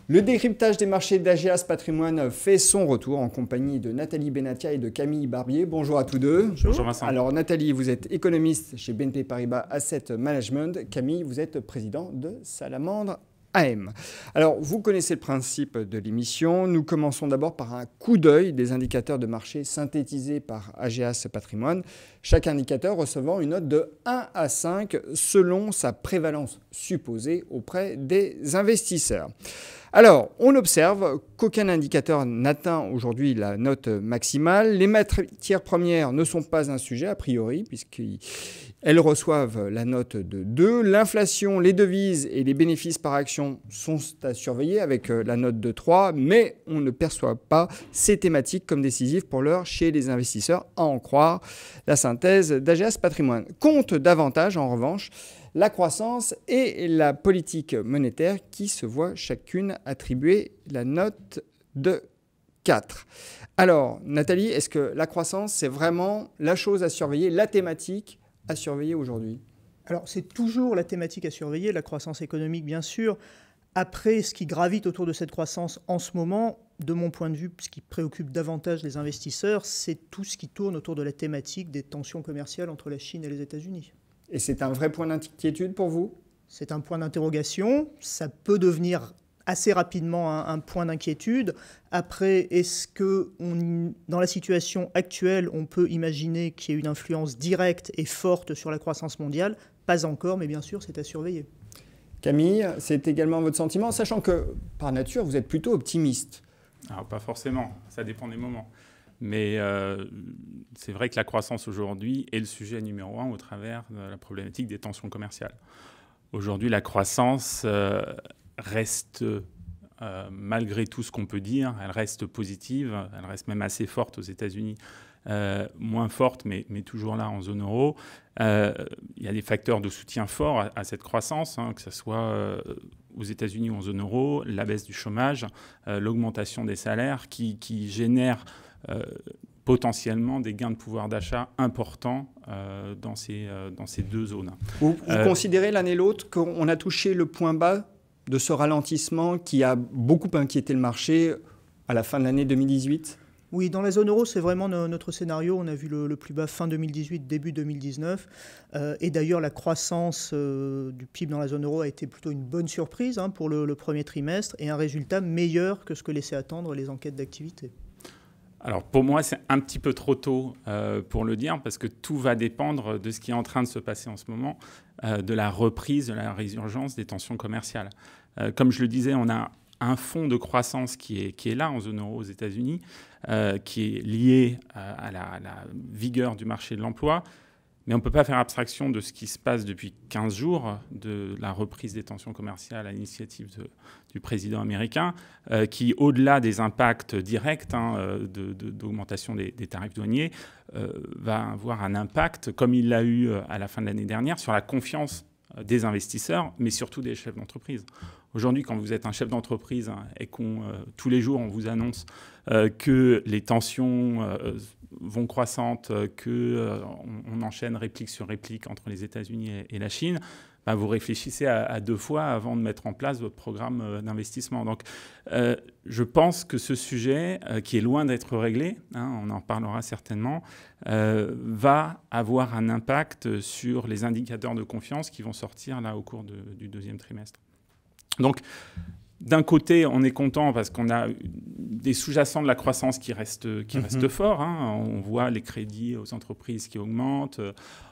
Le décryptage des marchés d'AGEAS Patrimoine fait son retour en compagnie de Nathalie Benatia et de Camille Barbier. Bonjour à tous deux. Bonjour Vincent. Alors Nathalie, vous êtes économiste chez BNP Paribas Asset Management. Camille, vous êtes président de Salamandre AM. Alors, vous connaissez le principe de l'émission. Nous commençons d'abord par un coup d'œil des indicateurs de marché synthétisés par AGEAS Patrimoine. Chaque indicateur recevant une note de 1 à 5 selon sa prévalence supposée auprès des investisseurs. Alors, on observe qu'aucun indicateur n'atteint aujourd'hui la note maximale. Les matières premières ne sont pas un sujet a priori, puisqu'elles reçoivent la note de 2. L'inflation, les devises et les bénéfices par action sont à surveiller avec la note de 3, mais on ne perçoit pas ces thématiques comme décisives pour l'heure chez les investisseurs, à en croire la synthèse d'AGEAS Patrimoine. Compte davantage, en revanche, la croissance et la politique monétaire qui se voient chacune attribuer la note de 4. Alors, Nathalie, est-ce que la croissance, c'est vraiment la chose à surveiller, la thématique à surveiller aujourd'hui? Alors, c'est toujours la thématique à surveiller, la croissance économique, bien sûr. Après, ce qui gravite autour de cette croissance en ce moment, de mon point de vue, ce qui préoccupe davantage les investisseurs, c'est tout ce qui tourne autour de la thématique des tensions commerciales entre la Chine et les États-Unis. Et c'est un vrai point d'inquiétude pour vous? C'est un point d'interrogation. Ça peut devenir assez rapidement un point d'inquiétude. Après, est-ce que dans la situation actuelle, on peut imaginer qu'il y ait une influence directe et forte sur la croissance mondiale? Pas encore, mais bien sûr, c'est à surveiller. Camille, c'est également votre sentiment, sachant que, par nature, vous êtes plutôt optimiste. Alors, pas forcément, ça dépend des moments. Mais c'est vrai que la croissance aujourd'hui est le sujet numéro 1 au travers de la problématique des tensions commerciales. Aujourd'hui, la croissance reste, malgré tout ce qu'on peut dire, elle reste positive, elle reste même assez forte aux États-Unis, moins forte, mais toujours là en zone euro. Il y a des facteurs de soutien forts à cette croissance, que ce soit aux États-Unis ou en zone euro, la baisse du chômage, l'augmentation des salaires qui génèrent potentiellement des gains de pouvoir d'achat importants dans ces deux zones. Vous considérez l'un et l'autre qu'on a touché le point bas de ce ralentissement qui a beaucoup inquiété le marché à la fin de l'année 2018 ? Oui, dans la zone euro, c'est vraiment notre scénario. On a vu le plus bas fin 2018, début 2019. Et d'ailleurs, la croissance du PIB dans la zone euro a été plutôt une bonne surprise pour le premier trimestre et un résultat meilleur que ce que laissaient attendre les enquêtes d'activité. Alors pour moi, c'est un petit peu trop tôt pour le dire parce que tout va dépendre de ce qui est en train de se passer en ce moment, de la reprise, de la résurgence des tensions commerciales. Comme je le disais, on a un fonds de croissance qui est là en zone euro aux États-Unis, qui est lié à la vigueur du marché de l'emploi. Mais on ne peut pas faire abstraction de ce qui se passe depuis 15 jours, de la reprise des tensions commerciales à l'initiative du président américain, qui, au-delà des impacts directs d'augmentation des tarifs douaniers, va avoir un impact, comme il l'a eu à la fin de l'année dernière, sur la confiance des investisseurs, mais surtout des chefs d'entreprise. Aujourd'hui, quand vous êtes un chef d'entreprise et tous les jours on vous annonce que les tensions vont croissantes, qu'on enchaîne réplique sur réplique entre les États-Unis et la Chine, vous réfléchissez à deux fois avant de mettre en place votre programme d'investissement. Donc, je pense que ce sujet, qui est loin d'être réglé, on en parlera certainement, va avoir un impact sur les indicateurs de confiance qui vont sortir là au cours du deuxième trimestre. Donc, d'un côté, on est content parce qu'on a des sous-jacents de la croissance qui restent forts. On voit les crédits aux entreprises qui augmentent.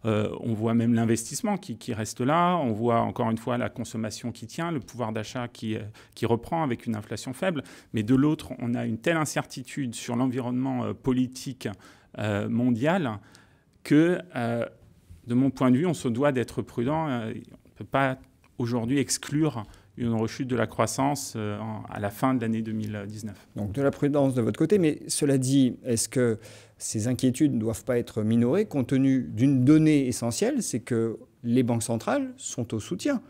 On voit même l'investissement qui reste là. On voit encore une fois la consommation qui tient, le pouvoir d'achat qui reprend avec une inflation faible. Mais de l'autre, on a une telle incertitude sur l'environnement politique mondial que, de mon point de vue, on se doit d'être prudent. On ne peut pas aujourd'hui exclure une rechute de la croissance à la fin de l'année 2019. Donc de la prudence de votre côté, mais cela dit, est-ce que ces inquiétudes ne doivent pas être minorées compte tenu d'une donnée essentielle, c'est que les banques centrales sont au soutien.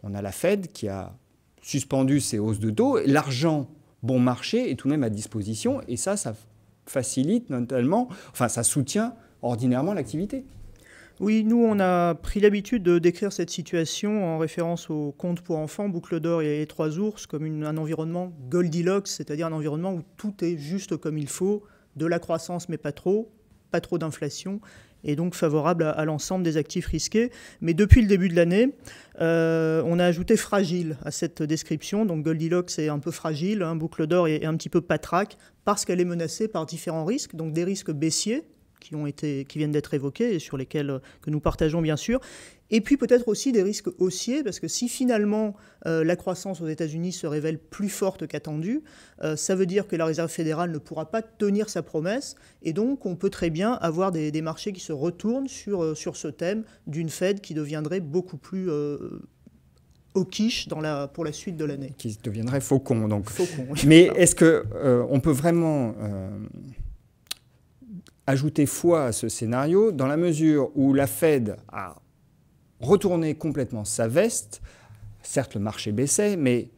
On a la Fed qui a suspendu ses hausses de taux, l'argent bon marché est tout de même à disposition, et ça facilite notamment, ça soutient ordinairement l'activité. Oui, nous, on a pris l'habitude de décrire cette situation en référence au conte pour enfants, Boucle d'or et les trois ours, comme un environnement Goldilocks, c'est-à-dire un environnement où tout est juste comme il faut, de la croissance mais pas trop d'inflation, et donc favorable à l'ensemble des actifs risqués. Mais depuis le début de l'année, on a ajouté fragile à cette description. Donc Goldilocks est un peu fragile, hein, Boucle d'or est un petit peu patraque, parce qu'elle est menacée par différents risques, donc des risques baissiers, qui viennent d'être évoqués et sur lesquels que nous partageons bien sûr. Et puis peut-être aussi des risques haussiers, parce que si finalement la croissance aux États-Unis se révèle plus forte qu'attendue, ça veut dire que la Réserve fédérale ne pourra pas tenir sa promesse, et donc on peut très bien avoir des marchés qui se retournent sur ce thème d'une Fed qui deviendrait beaucoup plus hawkish pour la suite de l'année. Qui deviendrait faucon, donc. Faucon, oui. Mais est-ce qu'on peut vraiment ajouter foi à ce scénario dans la mesure où la Fed a retourné complètement sa veste? Certes, le marché baissait, mais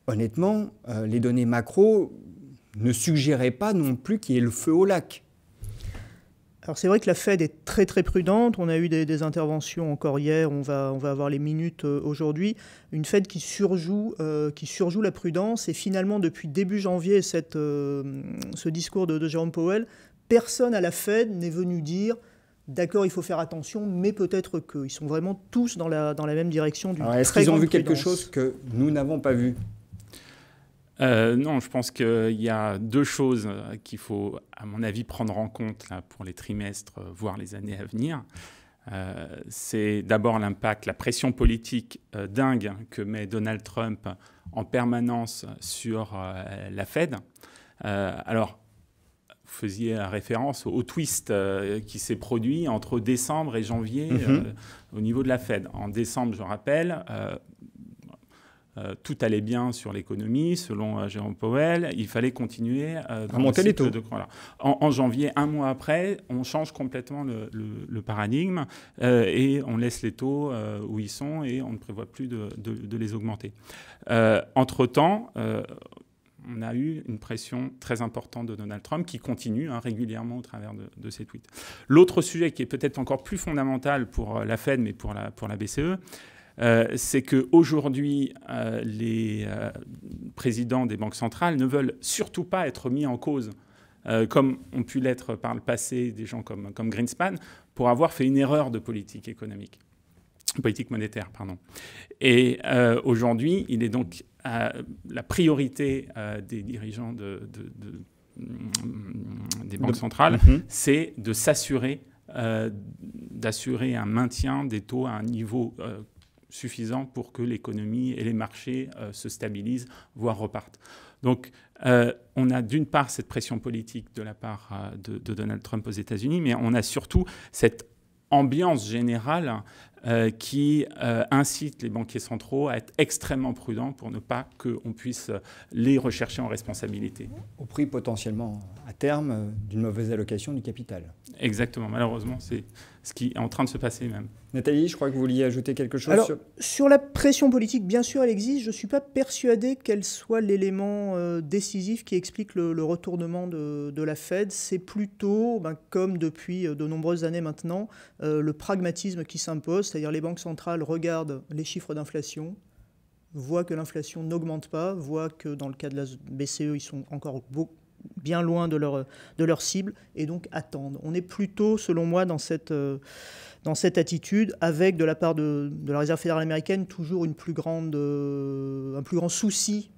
honnêtement, les données macro ne suggéraient pas non plus qu'il y ait le feu au lac. Alors c'est vrai que la Fed est très très prudente. On a eu des interventions encore hier, on va avoir les minutes aujourd'hui. Une Fed qui surjoue la prudence. Et finalement, depuis début janvier, ce discours de Jérôme Powell, personne à la Fed n'est venu dire « d'accord, il faut faire attention, mais peut-être que ». Ils sont vraiment tous dans la même direction. Est-ce qu'ils ont vu quelque chose que nous n'avons pas vu ? Non, je pense qu'il y a deux choses qu'il faut, à mon avis, prendre en compte là, pour les trimestres, voire les années à venir. C'est d'abord l'impact, la pression politique dingue que met Donald Trump en permanence sur la Fed. Alors, vous faisiez référence au twist qui s'est produit entre décembre et janvier au niveau de la Fed. En décembre, je rappelle, tout allait bien sur l'économie, selon Jérôme Powell. Il fallait continuer à monter les taux. Voilà. En janvier, un mois après, on change complètement le paradigme et on laisse les taux où ils sont et on ne prévoit plus de les augmenter. Entre-temps, on a eu une pression très importante de Donald Trump qui continue régulièrement au travers de ses tweets. L'autre sujet qui est peut-être encore plus fondamental pour la Fed, mais pour la BCE, c'est qu'aujourd'hui, les présidents des banques centrales ne veulent surtout pas être mis en cause, comme ont pu l'être par le passé des gens comme Greenspan, pour avoir fait une erreur de politique monétaire. Et aujourd'hui, il est donc la priorité des dirigeants des banques centrales, c'est de s'assurer d'assurer un maintien des taux à un niveau suffisant pour que l'économie et les marchés se stabilisent, voire repartent. Donc, on a d'une part cette pression politique de la part de Donald Trump aux États-Unis, mais on a surtout cette ambiance générale qui incite les banquiers centraux à être extrêmement prudents pour ne pas qu'on puisse les rechercher en responsabilité. Au prix potentiellement, à terme, d'une mauvaise allocation du capital. Exactement. Malheureusement, c'est ce qui est en train de se passer même. Nathalie, je crois que vous vouliez ajouter quelque chose. Alors, sur la pression politique, bien sûr, elle existe. Je ne suis pas persuadé qu'elle soit l'élément décisif qui explique le retournement de la Fed. C'est plutôt, comme depuis de nombreuses années maintenant, le pragmatisme qui s'impose. C'est-à-dire les banques centrales regardent les chiffres d'inflation, voient que l'inflation n'augmente pas, voient que dans le cas de la BCE, ils sont encore bien loin de leur cible, et donc attendent. On est plutôt, selon moi, dans cette attitude, avec de la part de la Réserve fédérale américaine toujours un plus grand souci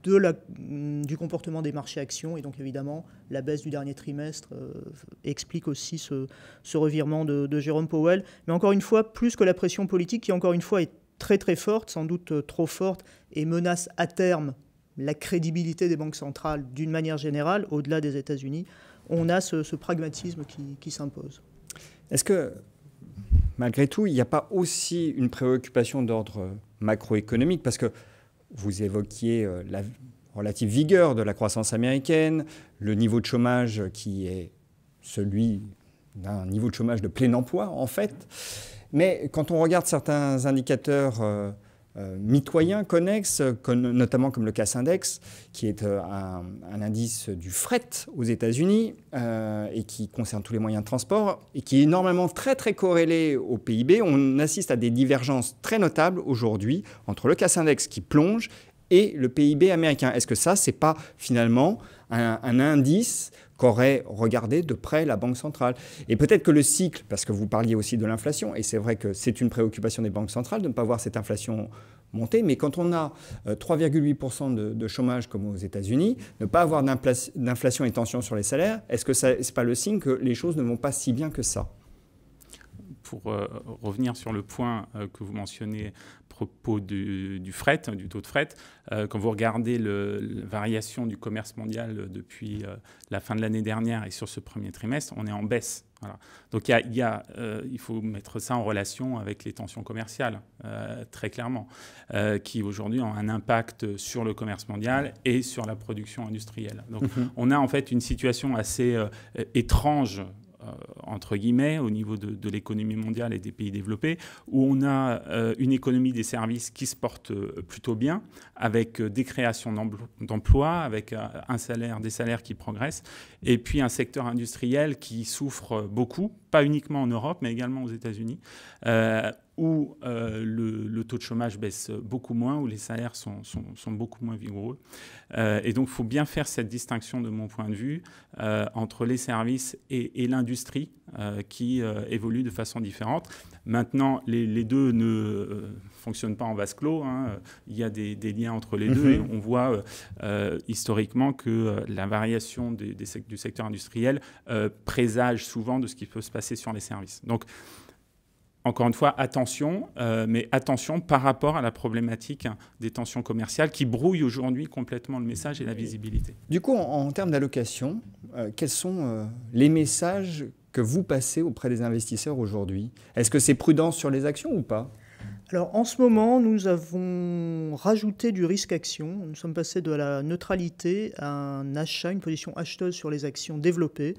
du comportement des marchés actions, et donc évidemment la baisse du dernier trimestre explique aussi ce revirement de Jérôme Powell. Mais encore une fois, plus que la pression politique, qui encore une fois est très très forte, sans doute trop forte, et menace à terme la crédibilité des banques centrales d'une manière générale, au-delà des États-Unis, on a ce pragmatisme qui s'impose. Est-ce que, malgré tout, il n'y a pas aussi une préoccupation d'ordre macroéconomique? Parce que vous évoquiez la relative vigueur de la croissance américaine, le niveau de chômage qui est celui d'un niveau de chômage de plein emploi, en fait. Mais quand on regarde certains indicateurs mitoyens, connexes, notamment comme le CAC Index, qui est un indice du fret aux États-Unis et qui concerne tous les moyens de transport et qui est normalement très très corrélé au PIB. On assiste à des divergences très notables aujourd'hui entre le CAC Index qui plonge et le PIB américain. Est-ce que ça, c'est pas finalement un indice qu'aurait regardé de près la Banque centrale? Et peut-être que le cycle, parce que vous parliez aussi de l'inflation, et c'est vrai que c'est une préoccupation des banques centrales de ne pas voir cette inflation monter, mais quand on a 3,8% de chômage comme aux États-Unis, ne pas avoir d'inflation et tension sur les salaires, est-ce que ce n'est pas le signe que les choses ne vont pas si bien que ça? Pour revenir sur le point que vous mentionnez à propos du fret, du taux de fret, quand vous regardez la variation du commerce mondial depuis la fin de l'année dernière et sur ce premier trimestre, on est en baisse. Voilà. Donc il faut mettre ça en relation avec les tensions commerciales, très clairement, qui aujourd'hui ont un impact sur le commerce mondial et sur la production industrielle. Donc on a en fait une situation assez étrange, entre guillemets, au niveau de l'économie mondiale et des pays développés, où on a une économie des services qui se porte plutôt bien, avec des créations d'emplois, avec des salaires qui progressent, et puis un secteur industriel qui souffre beaucoup, pas uniquement en Europe, mais également aux États-Unis, où le taux de chômage baisse beaucoup moins, où les salaires sont beaucoup moins vigoureux. Et donc, il faut bien faire cette distinction, de mon point de vue, entre les services et l'industrie qui évoluent de façon différente. Maintenant, les deux ne fonctionnent pas en vase clos. Hein. Il y a des liens entre les deux. Et on voit historiquement que la variation du secteur industriel présage souvent de ce qui peut se passer sur les services. Donc, encore une fois, attention, mais attention par rapport à la problématique des tensions commerciales qui brouillent aujourd'hui complètement le message et la visibilité. Du coup, en termes d'allocation, quels sont les messages que vous passez auprès des investisseurs aujourd'hui? Est-ce que c'est prudent sur les actions ou pas? Alors, en ce moment, nous avons rajouté du risque action. Nous sommes passés de la neutralité à un achat, une position acheteuse sur les actions développées,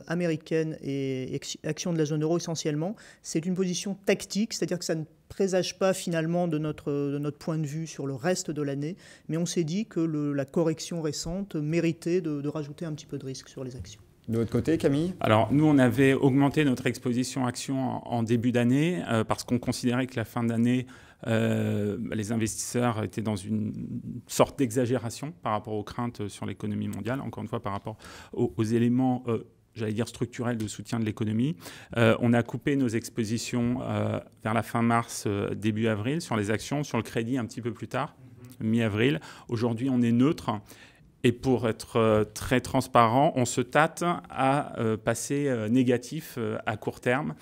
américaines et actions de la zone euro essentiellement. C'est une position tactique, c'est-à-dire que ça ne présage pas finalement de notre point de vue sur le reste de l'année, mais on s'est dit que la correction récente méritait de rajouter un petit peu de risque sur les actions. De votre côté, Camille? Alors, nous, on avait augmenté notre exposition action en début d'année parce qu'on considérait que la fin d'année, les investisseurs étaient dans une sorte d'exagération par rapport aux craintes sur l'économie mondiale, encore une fois par rapport aux éléments j'allais dire structurels de soutien de l'économie. On a coupé nos expositions vers la fin mars, début avril sur les actions, sur le crédit un petit peu plus tard, mi-avril. Aujourd'hui, on est neutre. Et pour être très transparent, on se tâte à passer négatif à court terme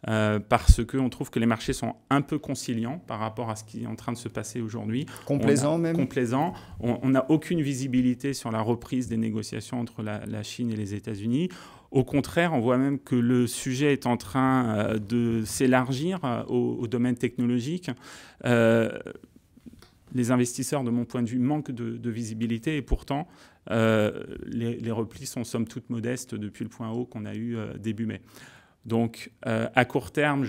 parce qu'on trouve que les marchés sont un peu conciliants par rapport à ce qui est en train de se passer aujourd'hui. Complaisant même. Complaisant. On n'a aucune visibilité sur la reprise des négociations entre la Chine et les États-Unis. Au contraire, on voit même que le sujet est en train de s'élargir au domaine technologique. Les investisseurs, de mon point de vue, manquent de visibilité et pourtant, les replis sont somme toute modestes depuis le point haut qu'on a eu début mai. Donc, à court terme,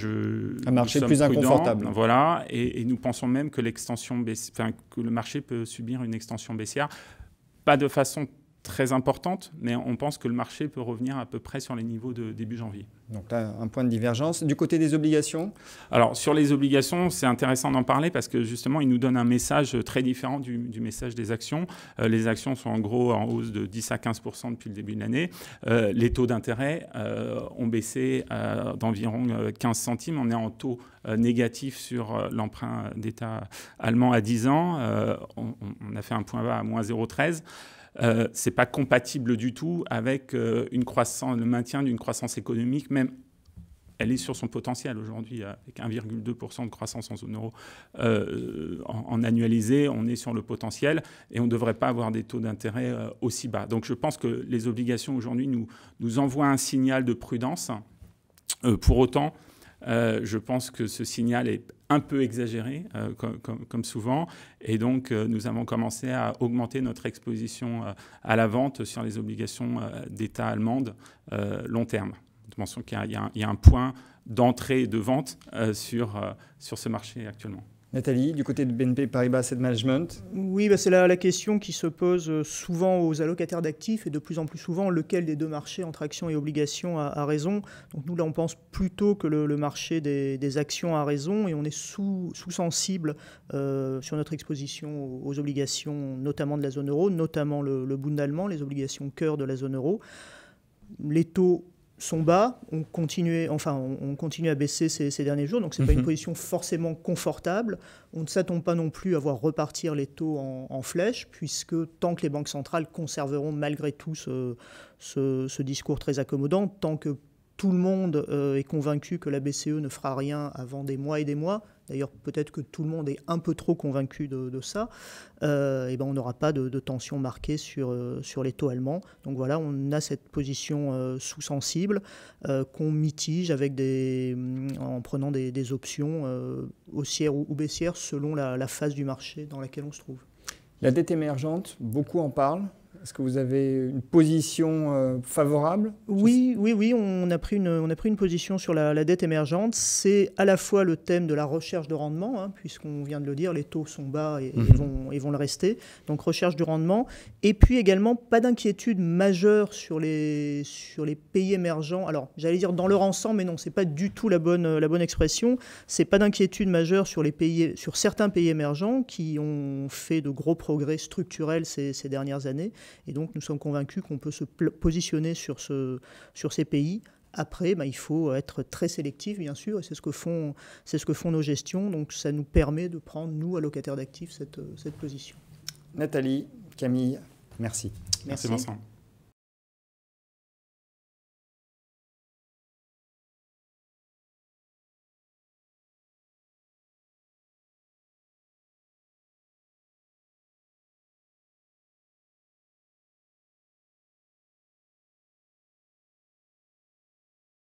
un marché plus inconfortable. Voilà, et nous pensons même que que le marché peut subir une extension baissière, pas de façon très importante, mais on pense que le marché peut revenir à peu près sur les niveaux de début janvier. Donc là, un point de divergence. Du côté des obligations? Alors, sur les obligations, c'est intéressant d'en parler parce que justement, ils nous donnent un message très différent du message des actions. Les actions sont en gros en hausse de 10 à 15% depuis le début de l'année. Les taux d'intérêt ont baissé d'environ 15 centimes. On est en taux négatif sur l'emprunt d'État allemand à 10 ans. On a fait un point bas à moins 0,13. Ce n'est pas compatible du tout avec le maintien d'une croissance économique, même elle est sur son potentiel aujourd'hui, avec 1,2% de croissance en zone euro en annualisé, on est sur le potentiel et on ne devrait pas avoir des taux d'intérêt aussi bas. Donc je pense que les obligations aujourd'hui nous envoient un signal de prudence. Pour autant, je pense que ce signal est un peu exagéré, comme souvent. Et donc, nous avons commencé à augmenter notre exposition à la vente sur les obligations d'État allemandes long terme. Nous pensons qu'il y a un point d'entrée et de vente sur ce marché actuellement. Nathalie, du côté de BNP Paribas Asset Management. Oui, c'est la question qui se pose souvent aux allocataires d'actifs et de plus en plus souvent, lequel des deux marchés entre actions et obligations a raison. Donc nous, là, on pense plutôt que le marché des actions a raison et on est sous-sensible sur notre exposition aux obligations, notamment de la zone euro, notamment le Bund allemand, les obligations cœur de la zone euro. Les taux sont bas, on continue à baisser ces derniers jours, donc ce n'est pas une position forcément confortable. On ne s'attend pas non plus à voir repartir les taux en flèche, puisque tant que les banques centrales conserveront malgré tout ce discours très accommodant, tant que tout le monde est convaincu que la BCE ne fera rien avant des mois et des mois, d'ailleurs peut-être que tout le monde est un peu trop convaincu de ça, et on n'aura pas de tension marquée sur les taux allemands. Donc voilà, on a cette position sous-sensible qu'on mitige en prenant des options haussières ou baissières selon la phase du marché dans laquelle on se trouve. La dette émergente, beaucoup en parlent. Est-ce que vous avez une position favorable ? Oui, on a pris une position sur la dette émergente. C'est à la fois le thème de la recherche de rendement, puisqu'on vient de le dire, les taux sont bas et vont le rester. Donc recherche de rendement. Et puis également, pas d'inquiétude majeure sur les pays émergents. Alors, j'allais dire dans leur ensemble, mais non, ce n'est pas du tout la bonne expression. C'est pas d'inquiétude majeure sur certains pays émergents qui ont fait de gros progrès structurels ces dernières années. Et donc, nous sommes convaincus qu'on peut se positionner sur ces pays. Après, il faut être très sélectif, bien sûr, et c'est ce que font nos gestions. Donc, ça nous permet de prendre, nous, allocataires d'actifs, cette position. Nathalie, Camille, merci. Merci Vincent.